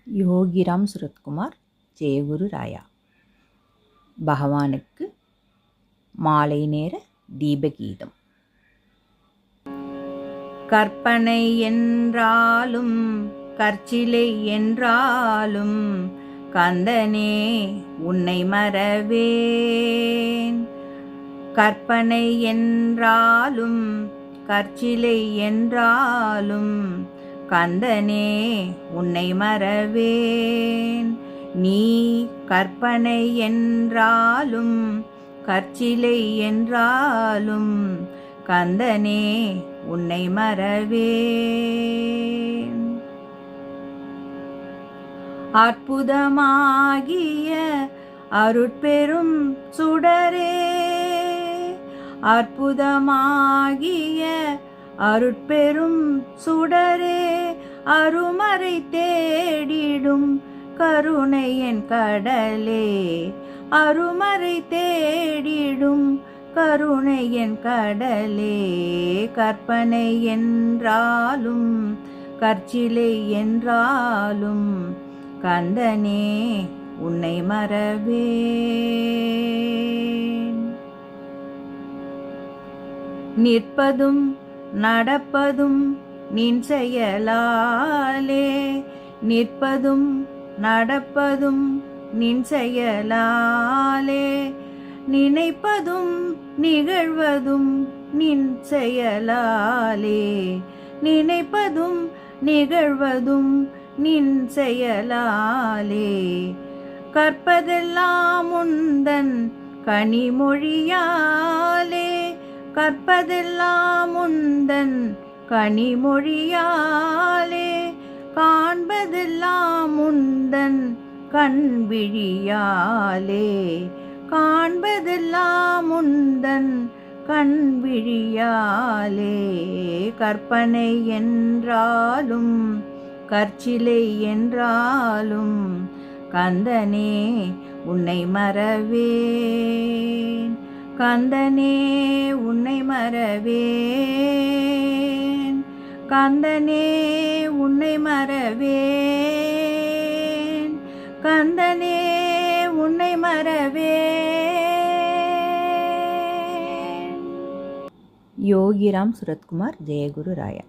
யோகிராம் சுரத்குமார், ஜெயகுரு ராயா. பகவானுக்கு மாலை நேர தீபகீதம். கற்பனை என்றாலும் கற்சிலை என்றாலும் கந்தனே உன்னை மறவேன். கற்பனை என்றாலும் கற்சிலை என்றாலும் கந்தனே உன்னை மறவேன். நீ கற்பனை என்றாலும் கற்சிலை என்றாலும் கந்தனே உன்னை மறவேன். அற்புதமாகிய அருட்பெரும் சுடரே, அற்புதமாகிய அருட்பெரும் சுடரே, அருமறை தேடிடும் கருணை என் கடலே, அருமறை தேடிடும் கருணை என் கடலே. கற்பனை என்றாலும் கற்சிலை என்றாலும் கந்தனே உன்னை மறவேன். நிற்பதும் நடப்பதும் நின் செயலாலே, நிற்பதும் நடப்பதும் நின் செயலாலே, நினைப்பதும் நிகழ்வதும் நின் செயலாலே, நினைப்பதும் நிகழ்வதும் நின் செயலாலே. கற்பதெல்லாம் உந்தன் கனிமொழியாலே, கற்பதெல்லாம் உந்தன் கனிமொழியாலே, காண்பதெல்லாம் உந்தன் கண்விழியாலே, காண்பதெல்லாம் உந்தன் கண்விழியாலே. கற்பனை என்றாலும் கற்சிலை என்றாலும் கந்தனே உன்னை மறவேன். கந்தனே உன்னை மறவேன். கந்தனே உன்னை மறவேன். கந்தனே உன்னை மறவேன். யோகிராம் சுரத்குமார், ஜெயகுரு ராயா.